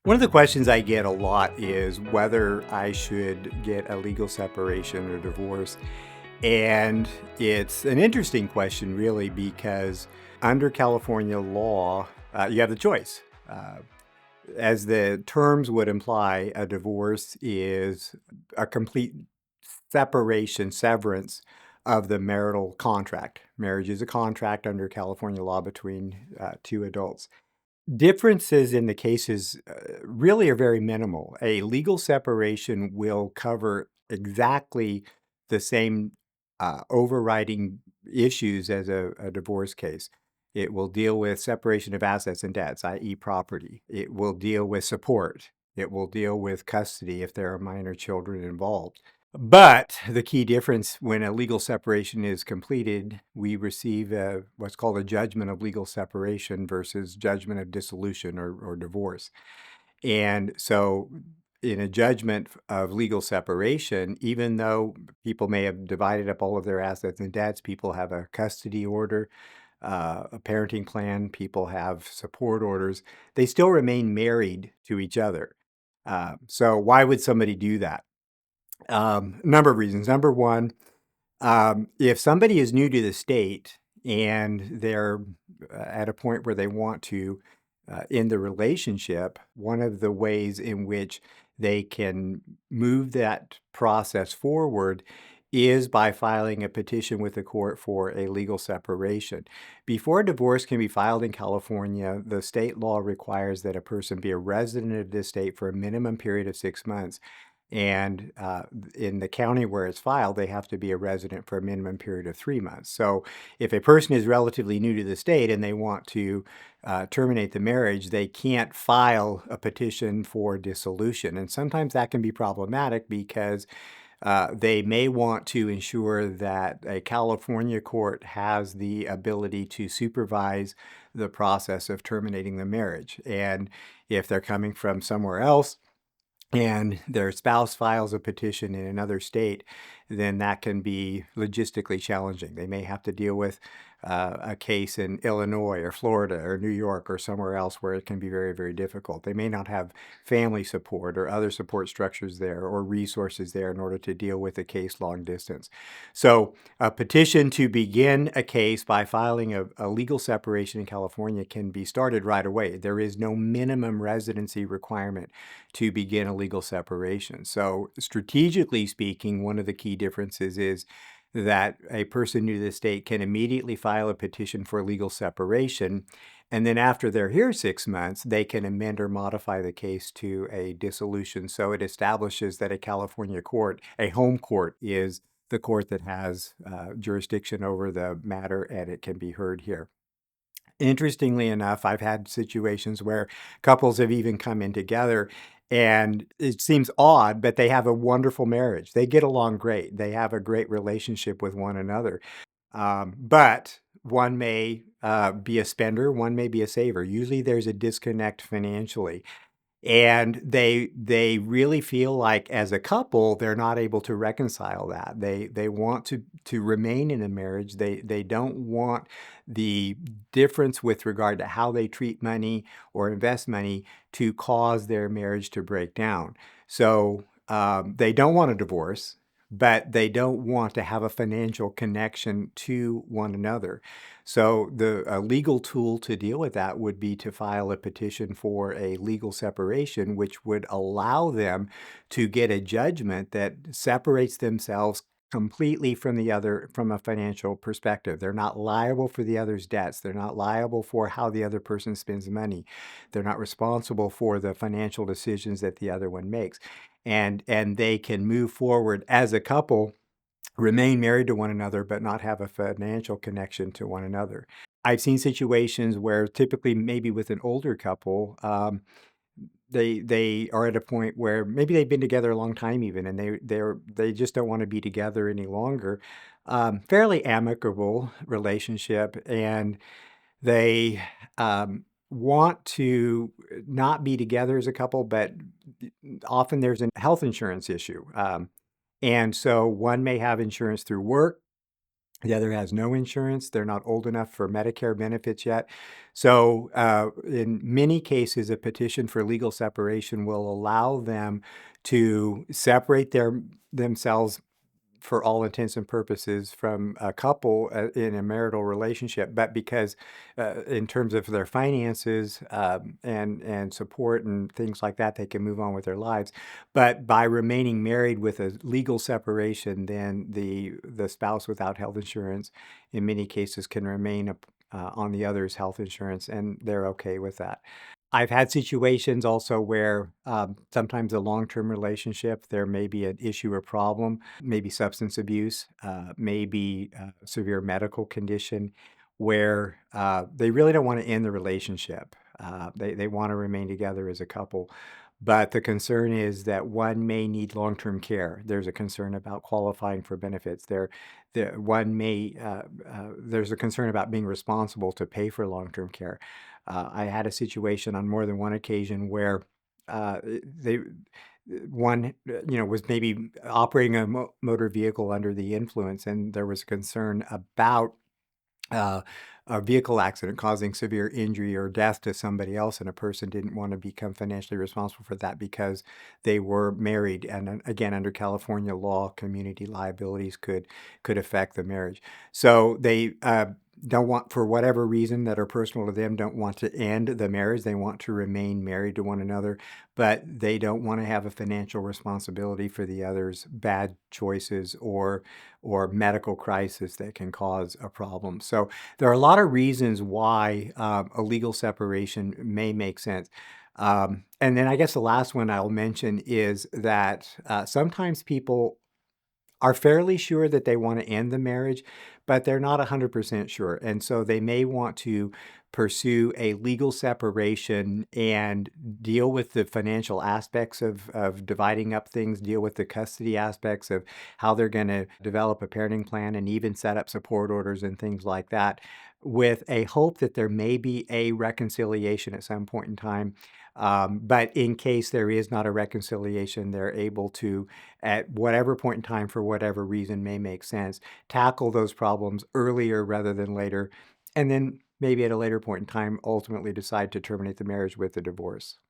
One of the questions I get a lot is whether I should get a legal separation or divorce. And it's an interesting question, really, because under California law, you have the choice. As the terms would imply, a divorce is a complete separation, severance of the marital contract. Marriage is a contract under California law between two adults. Differences in the cases really are very minimal. A legal separation will cover exactly the same overriding issues as a divorce case. It will deal with separation of assets and debts, i.e., property. It will deal with support. It will deal with custody if there are minor children involved. But the key difference when a legal separation is completed, we receive what's called a judgment of legal separation versus judgment of dissolution or divorce. And so, in a judgment of legal separation, even though people may have divided up all of their assets and debts, people have a custody order, a parenting plan, people have support orders, they still remain married to each other. So, why would somebody do that? Number of reasons. Number one, if somebody is new to the state and they're at a point where they want to end the relationship, one of the ways in which they can move that process forward is by filing a petition with the court for a legal separation. Before a divorce can be filed in California, the state law requires that a person be a resident of the state for a minimum period of 6 months. And in the county where it's filed, they have to be a resident for a minimum period of 3 months. So if a person is relatively new to the state and they want to terminate the marriage, they can't file a petition for dissolution. And sometimes that can be problematic because they may want to ensure that a California court has the ability to supervise the process of terminating the marriage. And if they're coming from somewhere else, and their spouse files a petition in another state, then that can be logistically challenging. They may have to deal with a case in Illinois or Florida or New York or somewhere else where it can be very, very difficult. They may not have family support or other support structures there or resources there in order to deal with a case long distance. So, a petition to begin a case by filing a legal separation in California can be started right away. There is no minimum residency requirement to begin a legal separation. So, strategically speaking, one of the key differences is that a person new to the state can immediately file a petition for legal separation. And then after they're here 6 months, they can amend or modify the case to a dissolution. So it establishes that a California court, a home court, is the court that has jurisdiction over the matter and it can be heard here. Interestingly enough, I've had situations where couples have even come in together and it seems odd, but they have a wonderful marriage. They get along great. They have a great relationship with one another. But one may be a spender, one may be a saver. Usually there's a disconnect financially. And they really feel like as a couple, they're not able to reconcile that. They want to remain in a marriage. They don't want the difference with regard to how they treat money or invest money to cause their marriage to break down. So they don't want a divorce, but they don't want to have a financial connection to one another. So the legal tool to deal with that would be to file a petition for a legal separation, which would allow them to get a judgment that separates themselves completely from the other from a financial perspective. They're not liable for the other's debts. They're not liable for how the other person spends money. They're not responsible for the financial decisions that the other one makes. And they can move forward as a couple, remain married to one another, but not have a financial connection to one another. I've seen situations where typically maybe with an older couple, they are at a point where maybe they've been together a long time even, and they just don't want to be together any longer. Fairly amicable relationship, and they want to not be together as a couple, but often there's a health insurance issue. And so one may have insurance through work, The other has no insurance. They're not old enough for Medicare benefits yet. So, in many cases, a petition for legal separation will allow them to separate themselves for all intents and purposes from a couple in a marital relationship, but because in terms of their finances and support and things like that, they can move on with their lives. But by remaining married with a legal separation, then the spouse without health insurance, in many cases, can remain on the other's health insurance, and they're okay with that. I've had situations also where sometimes a long-term relationship, there may be an issue or problem, maybe substance abuse, maybe severe medical condition, where they really don't want to end the relationship. They want to remain together as a couple. But the concern is that one may need long-term care. There's a concern about qualifying for benefits. There's a concern about being responsible to pay for long-term care. I had a situation on more than one occasion where they one was maybe operating a motor vehicle under the influence, and there was concern about uh, a vehicle accident causing severe injury or death to somebody else, and a person didn't want to become financially responsible for that because they were married. And again, under California law, community liabilities could affect the marriage. So they don't want, for whatever reason that are personal to them, don't want to end the marriage. They want to remain married to one another, but they don't want to have a financial responsibility for the other's bad choices or medical crisis that can cause a problem. So there are a lot of reasons why a legal separation may make sense. And then I guess the last one I'll mention is that sometimes people are fairly sure that they want to end the marriage, but they're not 100% sure. And so they may want to pursue a legal separation and deal with the financial aspects of dividing up things, deal with the custody aspects of how they're going to develop a parenting plan, and even set up support orders and things like that, with a hope that there may be a reconciliation at some point in time. But in case there is not a reconciliation, they're able to, at whatever point in time, for whatever reason may make sense, tackle those problems earlier rather than later, and then maybe at a later point in time, ultimately decide to terminate the marriage with a divorce.